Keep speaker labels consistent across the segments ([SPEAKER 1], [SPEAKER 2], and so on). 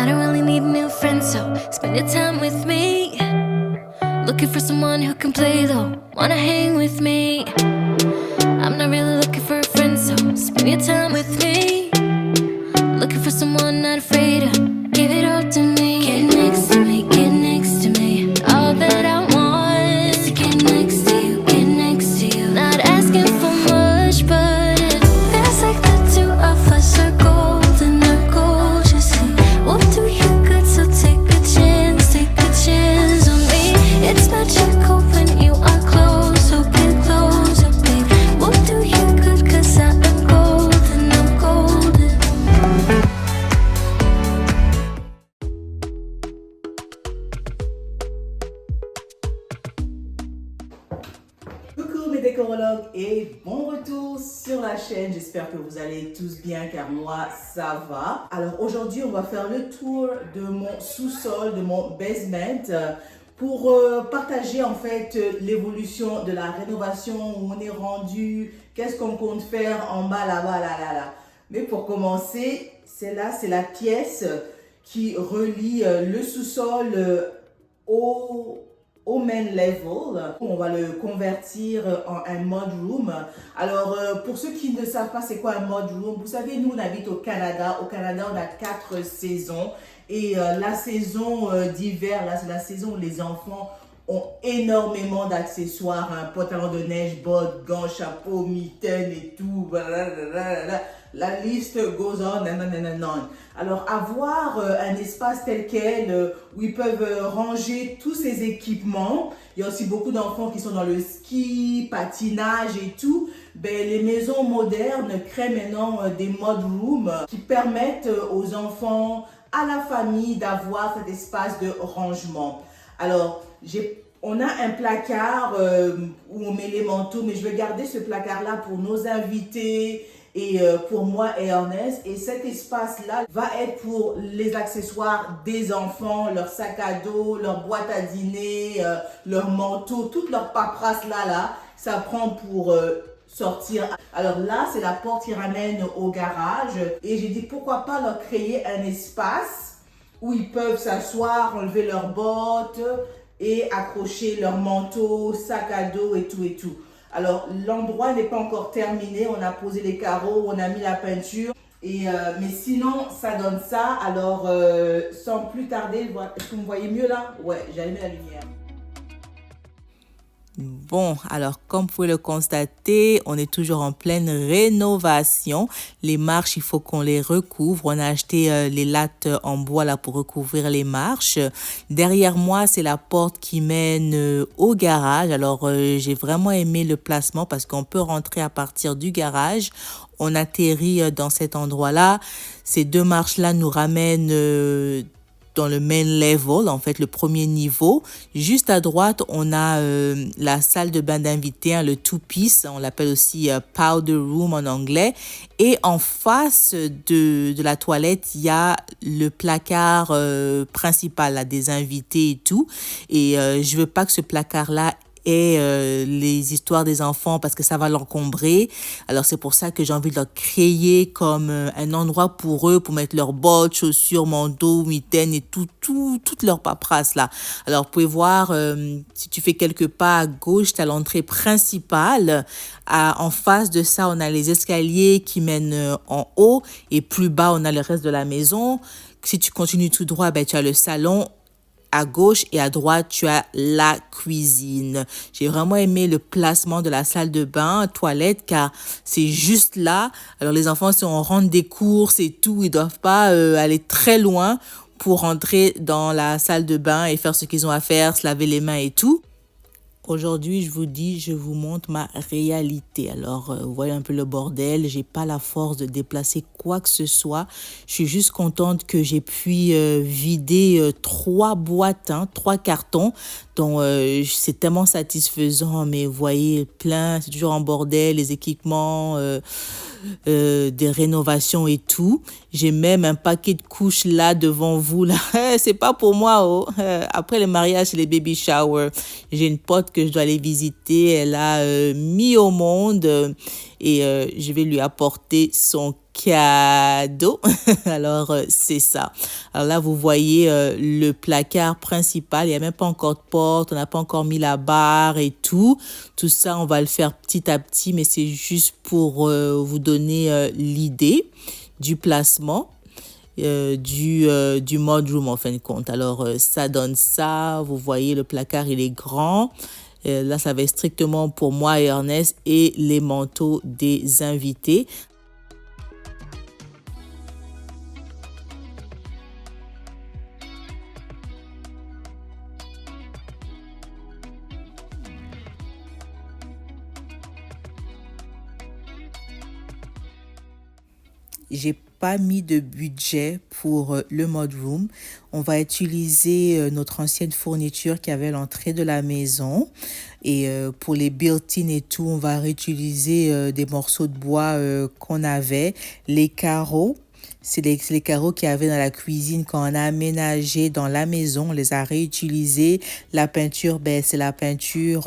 [SPEAKER 1] I don't really need a new friend, so spend your time with me. Looking for someone who can play though, wanna hang with me. I'm not really looking for a friend, so spend your time with me. Looking for someone not afraid to give it all to me. Get next to me, get next to me. All that I want is to get next to you, get next to you. Not asking for much, but it feels like the two of us are golden, are gorgeously. We'll do you good, so take a chance on me. It's magical when you are close, so get closer, babe. We'll do you good, 'cause I am golden, I'm golden.
[SPEAKER 2] Coucou mes décorologues et bon retour sur la chaîne. J'espère que vous allez tous bien car moi ça va. Alors aujourd'hui on va faire le tour de mon sous-sol, de mon basement pour partager en fait l'évolution de la rénovation, où on est rendu, qu'est-ce qu'on compte faire en bas là-bas là. Mais pour commencer, c'est la pièce qui relie le sous-sol au main level. On va le convertir en un mud room. Alors, pour ceux qui ne savent pas c'est quoi un mud room, vous savez, nous on habite au Canada. Au Canada, on a 4 saisons. Et la saison d'hiver, là, c'est la saison où les enfants ont énormément d'accessoires, hein, pantalon de neige, bottes, gants, chapeau, mitaines et tout. Blablabla. La liste goes on and on. Alors, avoir un espace tel quel où ils peuvent ranger tous ces équipements. Il y a aussi beaucoup d'enfants qui sont dans le ski, patinage et tout. Ben, les maisons modernes créent maintenant des mud rooms qui permettent aux enfants, à la famille, d'avoir cet espace de rangement. Alors, on a un placard où on met les manteaux, mais je vais garder ce placard-là pour nos invités et pour moi et Ernest. Et cet espace-là va être pour les accessoires des enfants, leur sac à dos, leur boîte à dîner, leur manteau, toute leur paperasse là, ça prend pour sortir. Alors là, c'est la porte qui ramène au garage. Et j'ai dit, pourquoi pas leur créer un espace où ils peuvent s'asseoir, enlever leurs bottes et accrocher leur manteau, sac à dos et tout. Alors, l'endroit n'est pas encore terminé. On a posé les carreaux, on a mis la peinture. Mais sinon, ça donne ça. Alors, sans plus tarder, est-ce que vous me voyez mieux là? Ouais, j'ai allumé la lumière.
[SPEAKER 3] Bon, alors comme vous pouvez le constater, on est toujours en pleine rénovation. Les marches, il faut qu'on les recouvre. On a acheté les lattes en bois là pour recouvrir les marches. Derrière moi, c'est la porte qui mène au garage. Alors, j'ai vraiment aimé le placement parce qu'on peut rentrer à partir du garage. On atterrit dans cet endroit-là. Ces 2 marches-là nous ramènent dans le main level, en fait, le premier niveau. Juste à droite, on a la salle de bain d'invités, hein, le two-piece, on l'appelle aussi powder room en anglais. Et en face de la toilette, il y a le placard principal là, des invités et tout. Et je veux pas que ce placard-là et les histoires des enfants parce que ça va l'encombrer. Alors c'est pour ça que j'ai envie de leur créer comme un endroit pour eux, pour mettre leurs bottes, chaussures, manteaux, mitaines et toute leur paperasse là. Alors vous pouvez voir, si tu fais quelques pas à gauche, tu as l'entrée principale. En face de ça, on a les escaliers qui mènent en haut et plus bas, on a le reste de la maison. Si tu continues tout droit, ben, tu as le salon. À gauche et à droite, tu as la cuisine. J'ai vraiment aimé le placement de la salle de bain, toilette, car c'est juste là. Alors, les enfants, si on rentre des courses et tout, ils doivent pas aller très loin pour rentrer dans la salle de bain et faire ce qu'ils ont à faire, se laver les mains et tout. Aujourd'hui, je vous montre ma réalité. Alors, vous voyez un peu le bordel. J'ai pas la force de déplacer quoi que ce soit. Je suis juste contente que j'ai pu vider 3 boîtes, 3 cartons. Donc, c'est tellement satisfaisant. Mais vous voyez, plein, c'est toujours en bordel, les équipements, des rénovations et tout. J'ai même un paquet de couches là devant vous. Là. C'est pas pour moi. Oh. Après le mariage, c'est les baby showers. J'ai une pote que je dois aller visiter, elle a mis au monde et je vais lui apporter son cadeau. Alors, c'est ça. Alors là, vous voyez le placard principal. Il n'y a même pas encore de porte. On n'a pas encore mis la barre et tout. Tout ça, on va le faire petit à petit, mais c'est juste pour vous donner l'idée du placement. Du mudroom en fin de compte. Alors ça donne ça, vous voyez le placard il est grand, là ça va être strictement pour moi et Ernest et les manteaux des invités. J'ai pas mis de budget pour le mudroom. On va utiliser notre ancienne fourniture qui avait à l'entrée de la maison. Et pour les built-in et tout, on va réutiliser des morceaux de bois qu'on avait. Les carreaux, c'est les carreaux qu'il y avait dans la cuisine quand on a aménagé dans la maison. On les a réutilisés. La peinture, c'est la peinture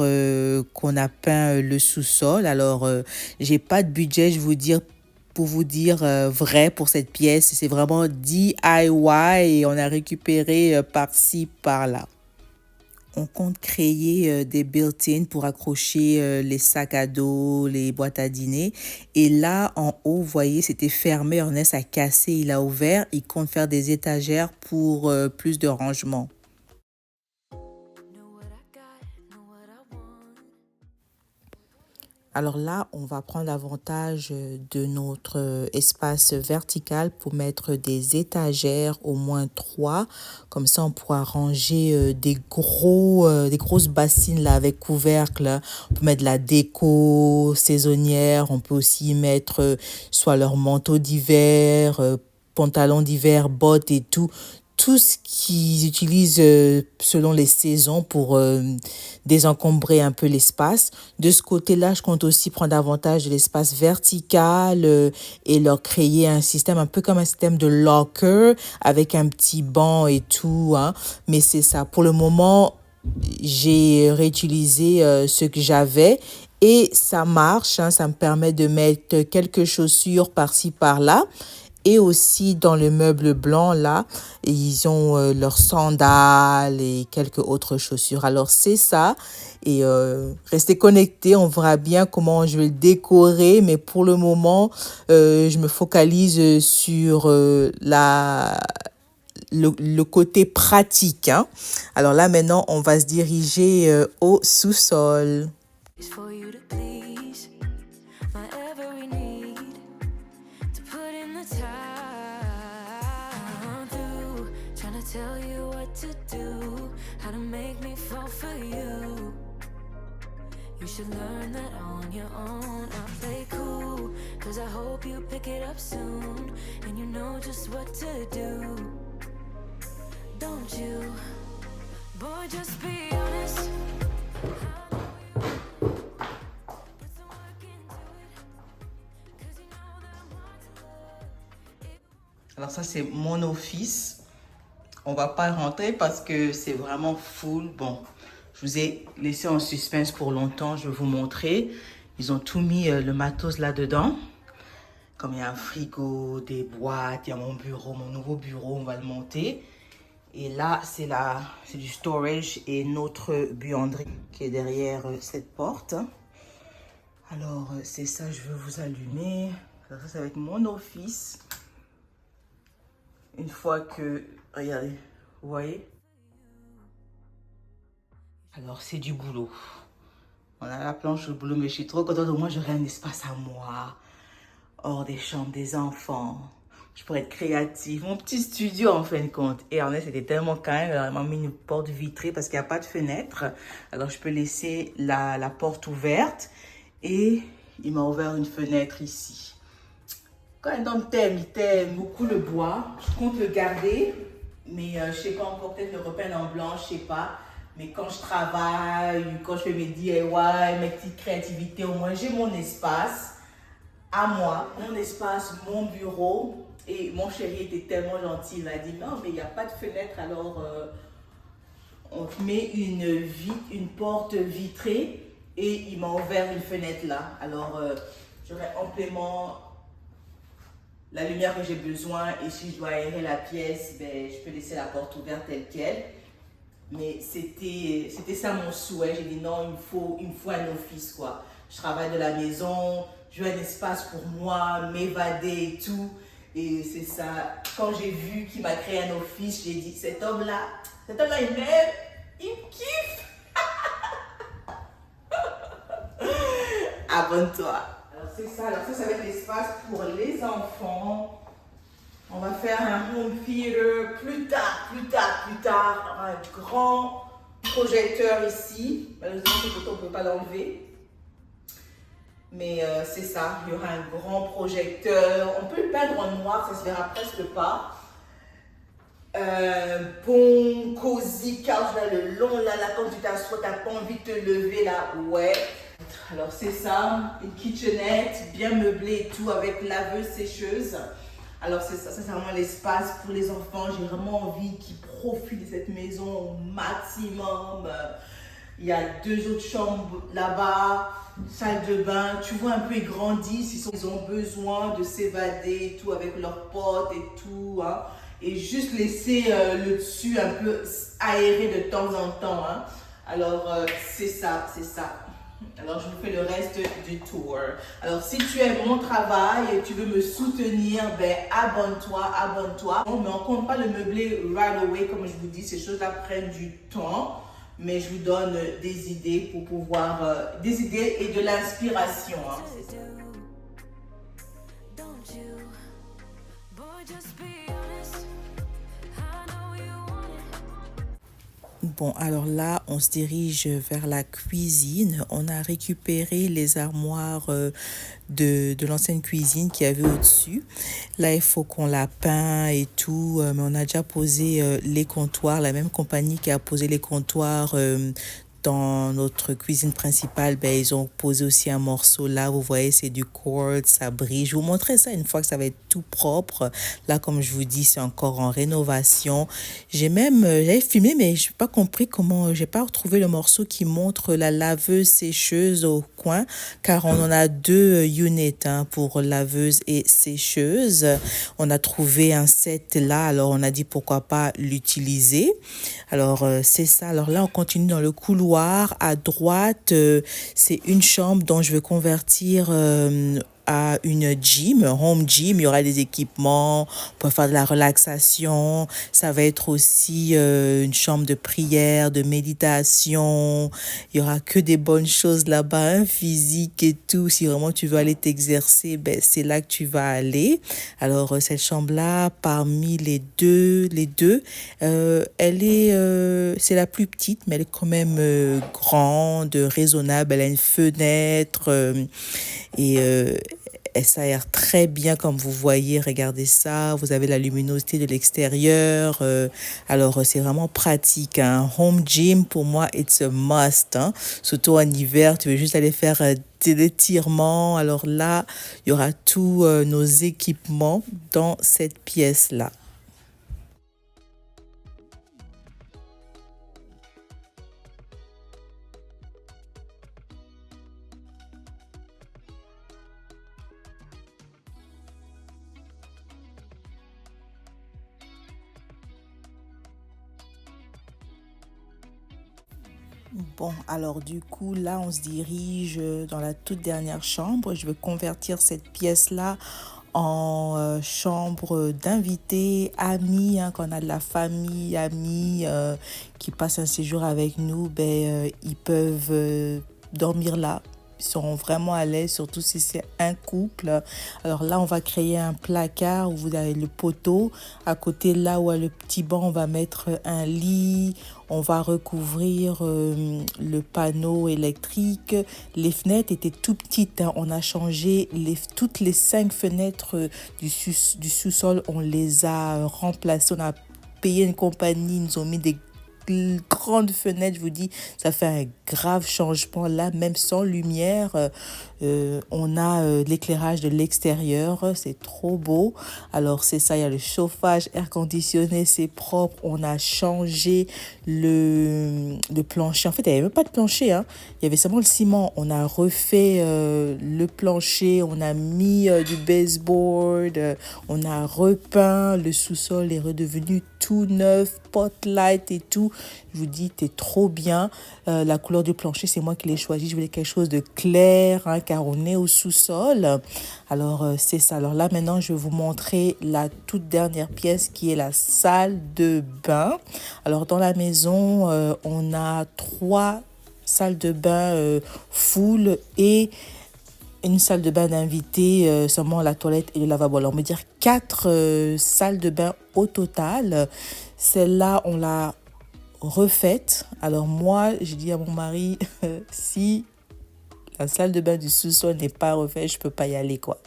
[SPEAKER 3] qu'on a peint le sous-sol. Alors, j'ai pas de budget, je vous dire, pour vous dire vrai pour cette pièce. C'est vraiment DIY et on a récupéré par-ci, par-là. On compte créer des built-in pour accrocher les sacs à dos, les boîtes à dîner. Et là, en haut, vous voyez, c'était fermé. Ernest a cassé, il a ouvert. Il compte faire des étagères pour plus de rangement. Alors là, on va prendre avantage de notre espace vertical pour mettre des étagères, au moins 3. Comme ça, on pourra ranger des grosses bassines là avec couvercle. On peut mettre de la déco saisonnière. On peut aussi mettre soit leur manteau d'hiver, pantalons d'hiver, bottes et tout. Tout ce qu'ils utilisent selon les saisons pour désencombrer un peu l'espace. De ce côté-là, je compte aussi prendre avantage de l'espace vertical et leur créer un système un peu comme un système de locker avec un petit banc et tout. Hein. Mais c'est ça. Pour le moment, j'ai réutilisé ce que j'avais et ça marche. Hein. Ça me permet de mettre quelques chaussures par-ci, par-là. Et aussi dans le meuble blanc, là, ils ont leurs sandales et quelques autres chaussures. Alors, c'est ça. Et restez connectés, on verra bien comment je vais le décorer. Mais pour le moment, je me focalise sur le côté pratique. Hein. Alors là, maintenant, on va se diriger au sous-sol.
[SPEAKER 1] Tell you what to do, how to make me fall for you. You should learn that on your own. I play cool, cause I hope you pick it up soon. And you know just what to do. Don't you? Boy, just be honest.
[SPEAKER 2] Alors ça, c'est mon office. On va pas rentrer parce que c'est vraiment full. Bon, je vous ai laissé en suspense pour longtemps. Je vais vous montrer. Ils ont tout mis le matos là-dedans. Comme il y a un frigo, des boîtes, il y a mon bureau, mon nouveau bureau, on va le monter. Et là, c'est du storage et notre buanderie qui est derrière cette porte. Alors, c'est ça, je veux vous allumer. Alors, ça va être mon office. Une fois que... Regardez, vous voyez? Alors, c'est du boulot. On a la planche au boulot, mais je suis trop contente. Au moins, j'aurai un espace à moi. Hors des chambres des enfants. Je pourrais être créative. Mon petit studio, en fin de compte. Et Ernest était tellement calme. Alors, il m'a mis une porte vitrée parce qu'il n'y a pas de fenêtre. Alors, je peux laisser la porte ouverte. Et il m'a ouvert une fenêtre ici. Quand un homme t'aime, il t'aime beaucoup le bois. Je compte le garder. Mais je ne sais pas encore, peut-être le repeindre en blanc, je ne sais pas. Mais quand je travaille, quand je fais mes DIY, mes petites créativités, au moins j'ai mon espace à moi, mon espace, mon bureau. Et mon chéri était tellement gentil, il m'a dit non, mais il n'y a pas de fenêtre, alors on met une porte vitrée et il m'a ouvert une fenêtre là. Alors, j'aurai amplement la lumière que j'ai besoin et si je dois aérer la pièce, ben, je peux laisser la porte ouverte telle quelle. Mais c'était ça mon souhait. J'ai dit non, il me faut un office quoi. Je travaille de la maison, je veux un espace pour moi, m'évader et tout. Et c'est ça, quand j'ai vu qu'il m'a créé un office, j'ai dit cet homme-là, il m'aime, il me kiffe. Abonne-toi. Alors c'est ça, ça va être l'espace pour les enfants. On va faire un home theater plus tard. Un grand projecteur ici. Malheureusement, cette photo, on ne peut pas l'enlever. Mais c'est ça, il y aura un grand projecteur. On peut le peindre en noir, ça ne se verra presque pas. Bon, cosy couch là, le long là, quand tu t'assois, tu n'as pas envie de te lever là, ouais. Alors c'est ça, une kitchenette bien meublée et tout avec laveuse, sécheuse. Alors c'est ça, c'est vraiment l'espace pour les enfants. J'ai vraiment envie qu'ils profitent de cette maison au maximum. Il y a 2 autres chambres là-bas, salle de bain. Tu vois un peu, ils grandissent, ils ont besoin de s'évader et tout avec leurs potes et tout. Hein. Et juste laisser le dessus un peu aéré de temps en temps. Hein. Alors c'est ça. Alors, je vous fais le reste du tour. Alors, si tu aimes mon travail et tu veux me soutenir, ben, abonne-toi. Mais on ne compte pas le meubler right away. Comme je vous dis, ces choses-là prennent du temps. Mais je vous donne des idées pour pouvoir... des idées et de l'inspiration. Hein.
[SPEAKER 3] Bon, alors là, on se dirige vers la cuisine. On a récupéré les armoires de l'ancienne cuisine qu'il y avait au-dessus. Là, il faut qu'on la peint et tout. Mais on a déjà posé les comptoirs. La même compagnie qui a posé les comptoirs dans notre cuisine principale, ben, ils ont posé aussi un morceau là. Vous voyez, c'est du quartz, ça brille. Je vous montrerai ça une fois que ça va être tout propre. Là, comme je vous dis, c'est encore en rénovation. J'avais filmé, mais je n'ai pas compris comment, j'ai pas retrouvé le morceau qui montre la laveuse sécheuse au coin, car on en a 2 units hein, pour laveuse et sécheuse. On a trouvé un set là, alors on a dit pourquoi pas l'utiliser. Alors, c'est ça. Alors là, on continue dans le couloir. À droite, c'est une chambre dont je veux convertir à une gym, home gym. Il y aura des équipements, on peut faire de la relaxation. Ça va être aussi une chambre de prière, de méditation. Il y aura que des bonnes choses là-bas, hein, physique et tout. Si vraiment tu veux aller t'exercer, ben, c'est là que tu vas aller. Alors, cette chambre-là, parmi les deux, elle est, c'est la plus petite, mais elle est quand même grande, raisonnable. Elle a une fenêtre et elle s'aère très bien comme vous voyez, regardez ça, vous avez la luminosité de l'extérieur, alors c'est vraiment pratique. Hein. Home gym pour moi it's a must, hein. Surtout en hiver, tu veux juste aller faire des étirements, alors là il y aura tous nos équipements dans cette pièce-là. Bon, alors du coup, là, on se dirige dans la toute dernière chambre. Je vais convertir cette pièce-là en chambre d'invités, amis, hein, quand on a de la famille, amis qui passent un séjour avec nous, ben, ils peuvent dormir là. Ils seront vraiment à l'aise, surtout si c'est un couple. Alors là, on va créer un placard où vous avez le poteau. À côté, là où il y a le petit banc, on va mettre un lit. On va recouvrir le panneau électrique. Les fenêtres étaient tout petites. Hein. On a changé toutes les 5 fenêtres du sous-sol. On les a remplacées. On a payé une compagnie. Ils nous ont mis des grande fenêtre, je vous dis, ça fait un grave changement là, même sans lumière. On a l'éclairage de l'extérieur, c'est trop beau. Alors c'est ça, il y a le chauffage, air conditionné, c'est propre. On a changé le plancher. En fait, il n'y avait même pas de plancher, hein. Il y avait seulement le ciment. On a refait le plancher, on a mis du baseboard, on a repeint, le sous-sol est redevenu tout neuf, spotlight et tout. Je vous dis, t'es trop bien. La couleur du plancher, c'est moi qui l'ai choisi. Je voulais quelque chose de clair, hein, car on est au sous-sol. Alors, c'est ça. Alors là, maintenant, je vais vous montrer la toute dernière pièce qui est la salle de bain. Alors, dans la maison, on a 3 salles de bain full et une salle de bain d'invité, seulement la toilette et le lavabo. Alors, on va dire 4 salles de bain au total. Celle-là, on l'a refaite. Alors moi, je dis à mon mari, si la salle de bain du sous-sol n'est pas refaite, je peux pas y aller, quoi.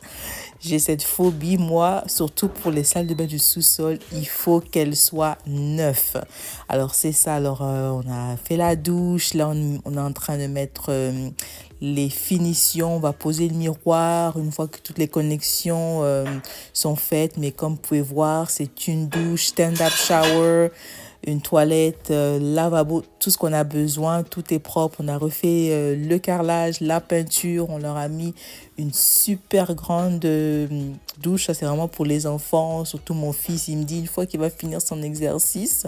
[SPEAKER 3] J'ai cette phobie, moi, surtout pour les salles de bain du sous-sol, il faut qu'elles soient neuves. Alors c'est ça, alors on a fait la douche, là on est en train de mettre les finitions, on va poser le miroir une fois que toutes les connexions sont faites. Mais comme vous pouvez voir, c'est une douche, stand-up shower, une toilette, lavabo, tout ce qu'on a besoin, tout est propre. On a refait le carrelage, la peinture, on leur a mis une super grande douche. Ça, c'est vraiment pour les enfants, surtout mon fils. Il me dit, une fois qu'il va finir son exercice,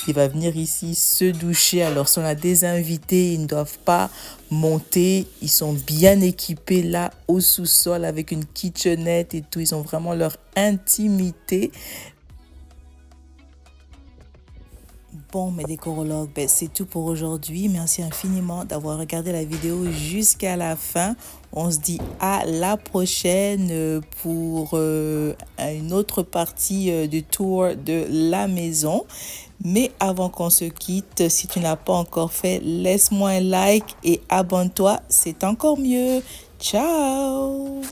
[SPEAKER 3] il va venir ici se doucher. Alors, si on a des invités, ils ne doivent pas monter. Ils sont bien équipés là au sous-sol avec une kitchenette et tout. Ils ont vraiment leur intimité. Bon, mes décorologues, c'est tout pour aujourd'hui. Merci infiniment d'avoir regardé la vidéo jusqu'à la fin. On se dit à la prochaine pour une autre partie du tour de la maison. Mais avant qu'on se quitte, si tu n'as pas encore fait, laisse-moi un like et abonne-toi, c'est encore mieux. Ciao!